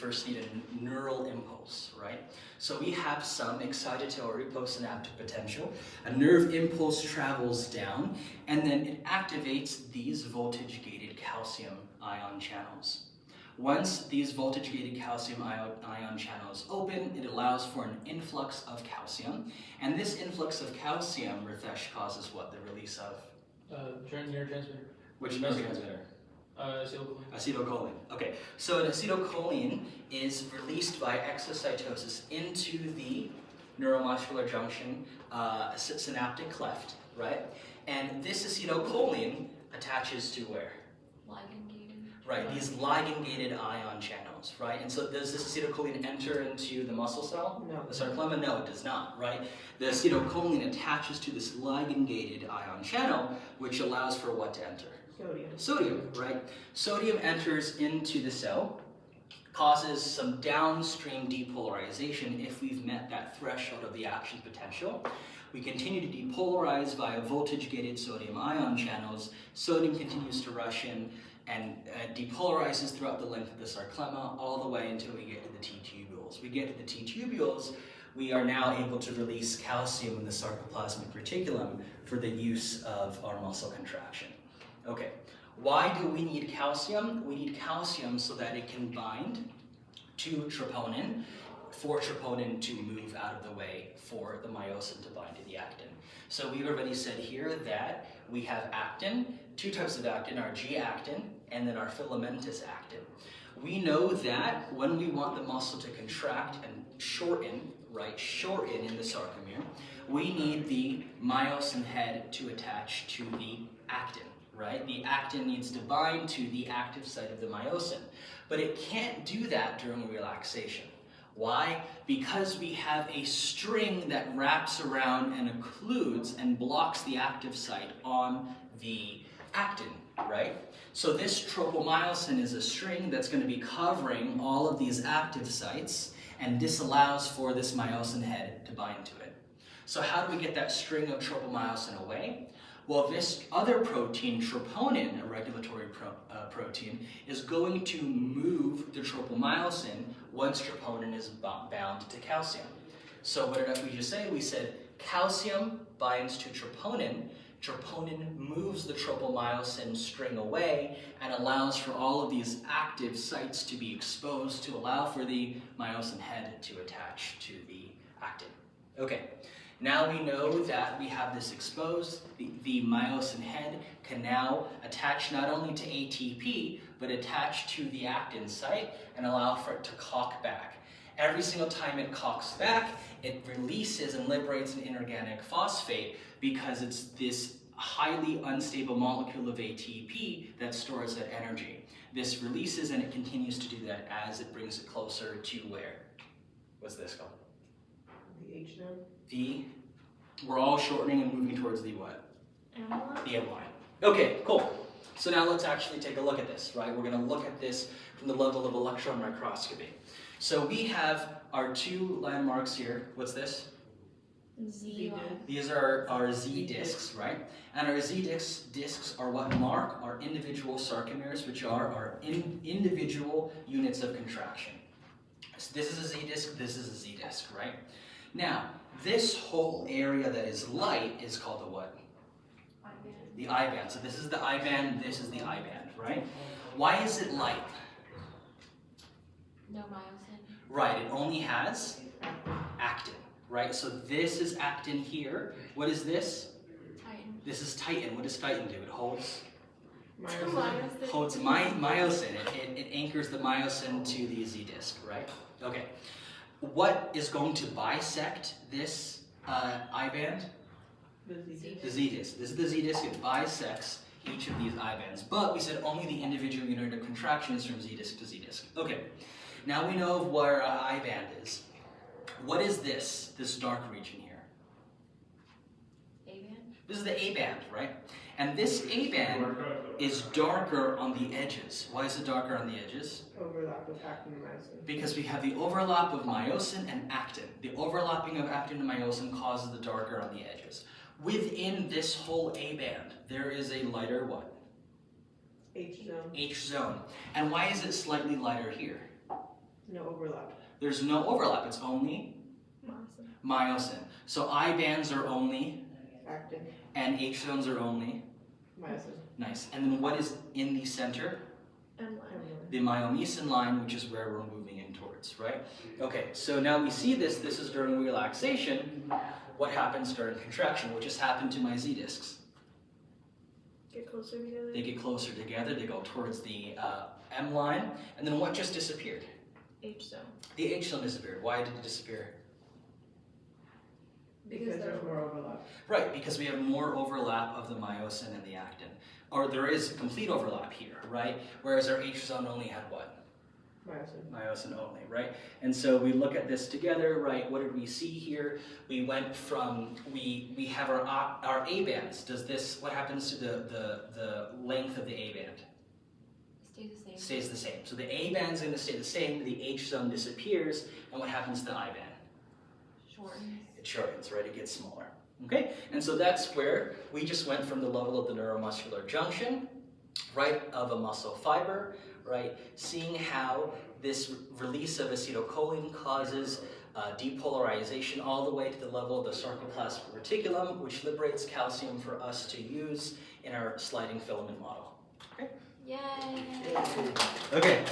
first need a neural impulse, right? So we have some excitatory postsynaptic potential. A nerve impulse travels down, and then it activates these voltage-gated calcium ion channels. Once these voltage-gated calcium ion channels open, it allows for an influx of calcium. And this influx of calcium, Ritesh, causes what? The release of? Neurotransmitter. Which neurotransmitter? Acetylcholine. Acetylcholine. Okay, so an acetylcholine is released by exocytosis into the neuromuscular junction synaptic cleft, right? And this acetylcholine attaches to where? Ligand-gated. Right, these ligand-gated ion channels, right? And so does this acetylcholine enter into the muscle cell? No. The sarcolemma? No, it does not, right? The acetylcholine attaches to this ligand-gated ion channel, which allows for what to enter? Sodium. Sodium, right? Sodium enters into the cell, causes some downstream depolarization if we've met that threshold of the action potential. We continue to depolarize via voltage-gated sodium ion channels. Sodium continues to rush in and depolarizes throughout the length of the sarcolemma all the way until we get to the T-tubules. We get to the T-tubules, we are now able to release calcium in the sarcoplasmic reticulum for the use of our muscle contraction. Okay, why do we need calcium? We need calcium so that it can bind to troponin, for troponin to move out of the way for the myosin to bind to the actin. So we've already said here that we have actin, two types of actin, our G-actin and then our filamentous actin. We know that when we want the muscle to contract and shorten, right, shorten in the sarcomere, we need the myosin head to attach to the actin. Right? The actin needs to bind to the active site of the myosin, but it can't do that during relaxation. Why? Because we have a string that wraps around and occludes and blocks the active site on the actin, right? So this tropomyosin is a string that's going to be covering all of these active sites and disallows for this myosin head to bind to it. So how do we get that string of tropomyosin away? Well, this other protein, troponin, a regulatory protein, is going to move the tropomyosin once troponin is bound to calcium. So what did we just say? We said calcium binds to troponin. Troponin moves the tropomyosin string away and allows for all of these active sites to be exposed to allow for the myosin head to attach to the actin. Okay. Now we know that we have this exposed, the myosin head can now attach not only to ATP, but attach to the actin site and allow for it to cock back. Every single time it cocks back, it releases and liberates an inorganic phosphate because it's this highly unstable molecule of ATP that stores that energy. This releases and it continues to do that as it brings it closer to where? What's this called? The H node? We're all shortening and moving towards the what? Amyloid? The M line. Okay, cool. So now let's actually take a look at this, right? We're going to look at this from the level of electron microscopy. So we have our two landmarks here. What's this? Z. These are our Z discs, right? And our Z discs are what mark our individual sarcomeres, which are our individual units of contraction. So this is a Z disc, this is a Z disc, right? Now, this whole area that is light is called the what? I-band. The I-band. So this is the I-band, this is the I-band, right? Why is it light? No myosin. Right, it only has actin, right? So this is actin here. What is this? Titan. This is titin. What does titin do? It holds Myosin. holds myosin. It anchors the myosin to the Z disc, right? Okay. What is going to bisect this I-band? The Z. The Z disc. This is the Z disc. It bisects each of these I-bands. But we said only the individual unit of contraction is from Z disc to Z disc. Okay. Now we know where I-band is. What is this dark region here? A-band? This is the A-band, right? And this A-band is darker on the edges. Why is it darker on the edges? Overlap with actin and myosin. Because we have the overlap of myosin and actin. The overlapping of actin and myosin causes the darker on the edges. Within this whole A-band, there is a lighter what? H zone. H zone. And why is it slightly lighter here? No overlap. There's no overlap, it's only Myosin. myosin. So I bands are only, Actin, and H zones are only. myosin. Nice. And then what is in the center? M line. The myomesin line, which is where we're moving in towards, right? Okay, so now we see this is during relaxation. What happens during contraction? What just happened to my Z discs? Get closer together. They get closer together, they go towards the M line, and then what just disappeared? H zone. The H zone disappeared. Why did it disappear? Because there's more overlap. Right, because we have more overlap of the myosin and the actin. Or there is complete overlap here, right? Whereas our H zone only had what? Myosin. Myosin only, right? And so we look at this together, right? What did we see here? We went from, we have our A bands. Does this, what happens to the length of the A band? Stays the same. Stays the same. So the A band's gonna stay the same, the H zone disappears, and what happens to the I band? Shortens. It shortens, right? It gets smaller. Okay? And so that's where we just went from the level of the neuromuscular junction, right, of a muscle fiber, right, seeing how this release of acetylcholine causes depolarization all the way to the level of the sarcoplasmic reticulum, which liberates calcium for us to use in our sliding filament model. Okay? Yay! Okay.